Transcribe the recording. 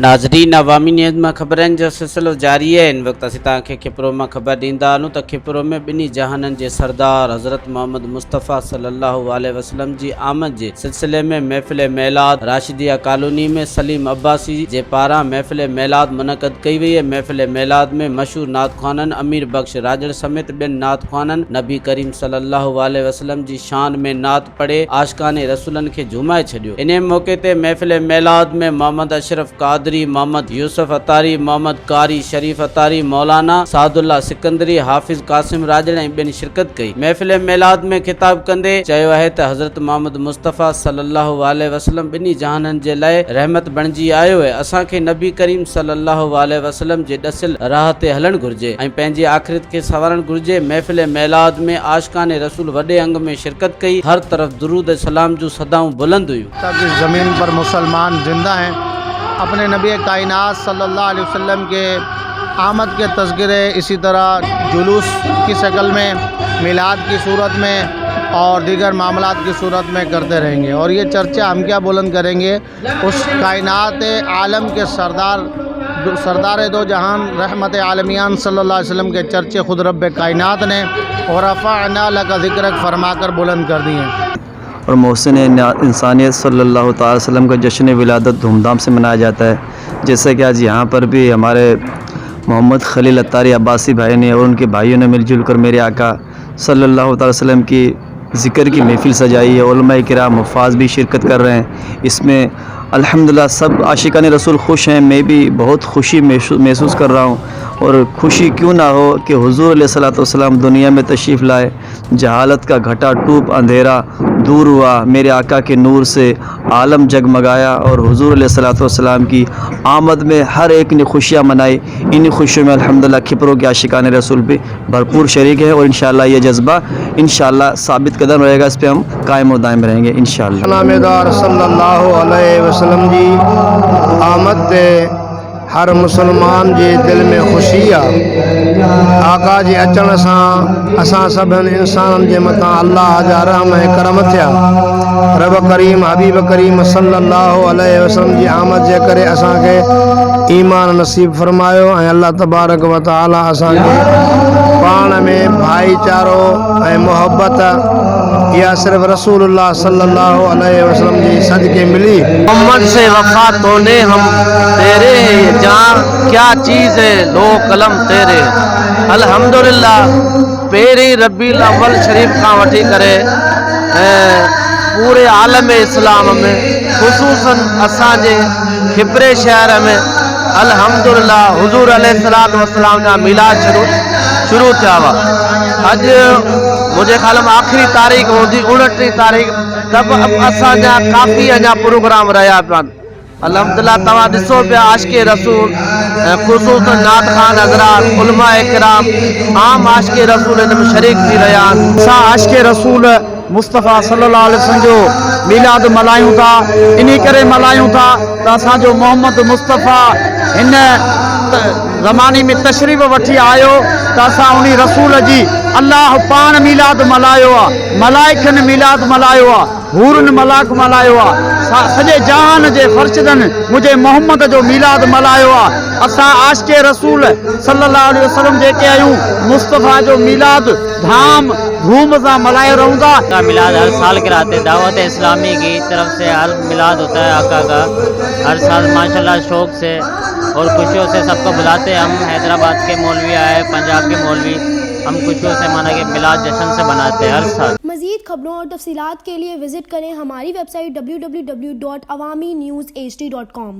नाज़रीन, अवामी न्यूज़ में खबरन जो सिलसिलो जारी है। इन वक्त असीं तव्हांखे कपरो में खबर ॾींदा आहियूं त कपरो में ॿिन्ही जहाननि जे सरदार हज़रत محمد مصطفी सल्लल्लाहु अलैहि वसल्लम जी आमद जे सिलसिले में महफिल मेलाद राशिदीअ कॉलोनी में सलीम अब्बासी जे पारां महफिल मेलाद मुनक़द कई वई है। महफिल मेलाद में मशहूर नात ख़्वाननि अमीर बख्श राजड़ समेत ॿियनि नात ख़्वाननि नबी करीम सल्लल्लाहु अलैहि वसल्लम जी शान में नात पढ़े आशिकाने रसूलनि खे झुमाए छॾियो। इन मौके ते महफिल मेलाद में मोहम्मद अशरफ कादरी, मोहम्मद यूसुफ अतारी, मोहम्मद कारी शरीफ अतारी, मौलाना सादुल्ला सिकंदरी, हाफिज कासिम राजड़ ऐं ॿियनि शिरकत कई। महफिल मेलाद में खिताब कंदे चयो आहे त हज़रत मोहम्मद मुस्तफ़ा सल्लल्लाहु अलैहि वसल्लम ॿिन्ही जहाननि जे लाइ रहमत बणिजी आयो आहे। असांखे नबी करीम सल्लल्लाहु अलैहि वसल्लम जे ॾसिल राह ते हलणु घुरिजे ऐं पंहिंजी आख़िरत खे संवारणु घुरिजे। महफिल मेलाद में आशिकाने रसूल वॾे अंग में शिरकत कई। हर तरफ़ दुरूद सलाम जूं सदाऊं बुलंद हुयूं। ताकि ज़मीन पर मुसलमान जिंदा हैं, अपने नबी कायनात सल्लल्लाहु अलैहि वसल्लम के आमद के तज़किरे इसी तरह जुलूस की शक्ल में, मिलाद की सूरत में और दीगर मामलात की सूरत में करते रहेंगे। और ये चर्चा हम क्या बुलंद करेंगे, उस कायनात आलम के सरदार दो जहान रहमत आलमियान सल्लल्लाहु अलैहि वसल्लम के चर्चे खुद रब कायनात ने और रफ़अना लका ज़िक्रक फरमाकर बुलंद कर दिए। और मोहसिन इंसानियत सल्लल्लाहु अलैहि वसल्लम का जश्न विलादत धूमधाम से मनाया जाता है। जैसे कि आज यहाँ पर भी हमारे मोहम्मद खलील अत्तारी अब्बासी भाई ने और उनके भाइयों ने मिलजुल कर मेरे आका सल्लल्लाहु अलैहि वसल्लम की ज़िक्र की महफिल सजाई है। उलमा किराम मुफ़ाज भी शिरकत कर रहे हैं। इसमें अल्हम्दुलिल्लाह सब आशिकान रसूल खुश हैं। मैं भी बहुत खुशी महसूस कर रहा हूँ। और खुशी क्यों ना हो कि हुज़ूर अलैहिस्सलातु वस्सलाम दुनिया में तशरीफ़ लाए, जहालत का घटा टूप अंधेरा दूर हुआ, मेरे आका के नूर से आलम जगमगाया और हुज़ूर अलैहिस्सलातु वस्सलाम की आमद में हर एक ने खुशियाँ मनाई। इन खुशियों में अल्हम्दुलिल्लाह कपरो के आशिकान रसूल भी भरपूर शरीक है। और इंशाअल्लाह ये जज्बा इंशाअल्लाह साबित कदम रहेगा, इस पर हम कायम और दायम रहेंगे इंशाअल्लाह। नामेदार सल्लल्लाहु अलैहि वसल्लम जी आमद ते हर मुसलमान जे दिल में खुशी आहे। आका जे अचण सां असां सभिनी इंसाननि जे मथां अल्लाह जा रहम ऐं करम थिया। रब करीम हबीब करीम सल्लल्लाहु अलैहि वसल्लम जी आमद जे करे असांखे ईमान नसीब फरमायो ऐं अल्लाह तबारक व तआला असांखे पाण में भाईचारो ऐं मोहब्बत या सिर्फ रसूलुल्लाह सल्लल्लाहु अलैहि वसल्लम जी सदके मिली। मोहम्मद से वफा तोने हम तेरे जान क्या चीज़ है लो कलम तेरे। अल्हम्दुलिल्लाह पेरी रबील अव्वल शरीफ का वठी करे पूरे आलम इस्लाम में ख़ुसूसन असांजे कपरे शहर में अल्हम्दुलिल्लाह हुज़ूर अलैहिस्सलातु वस्सलाम जा मिलाद शुरू थिया हुआ। अॼु मुझे ख्याल में आखिरी तारीख़ हूंदी 29 तारीख़, तब असांजा काफ़ी अञा प्रोग्राम रहा पिया। अल्हम्दुलिल्लाह तव्हां ॾिसो पिया आशिक़े रसूल ख़ुसूसन नात ख़ान हज़रात उलमा किराम आम आशिक़े रसूल इन में शरीक थी रहिया आहिनि। असां आशिक़े रसूल मुस्तफ़ा सल्लल्लाहु अलैहि वसल्लम जो मिलाद मल्हायूं था। इन करे मल्हायूं था त असांजो मोहम्मद मुस्तफ़ा हिन ज़माने में तशरीफ़ वठी आयो त असां उन रसूल जी अल्लाह पाण मिलाद मल्हायो आहे, मलाइकनि मिलाद मल्हायो आहे, हूरनि मलाक मल्हायो आहे, सॼे जहान जे फ़र्शदनि मुंहिंजे मोहम्मद जो मिलाद मल्हायो आहे। असां आशिक़े रसूल सल्लल्लाहु अलैहि वसल्लम जेके आहियूं मुस्तफ़ा जो मिलाद धाम धूम से मनाए रहूँ था। मिलाद हर साल कराते, दावत इस्लामी की तरफ से हर मिलाद होता है आका का हर साल माशाल्लाह शौक़ से और खुशियों से सबको बुलाते हैं। हम हैदराबाद के मौलवी आए, पंजाब के मौलवी, हम खुशियों से माना कि मिलाद जश्न से मनाते हैं हर साल। मज़ीद खबरों और तफसीलात के लिए विज़िट करें हमारी वेबसाइट www.awamiNewsHD.com।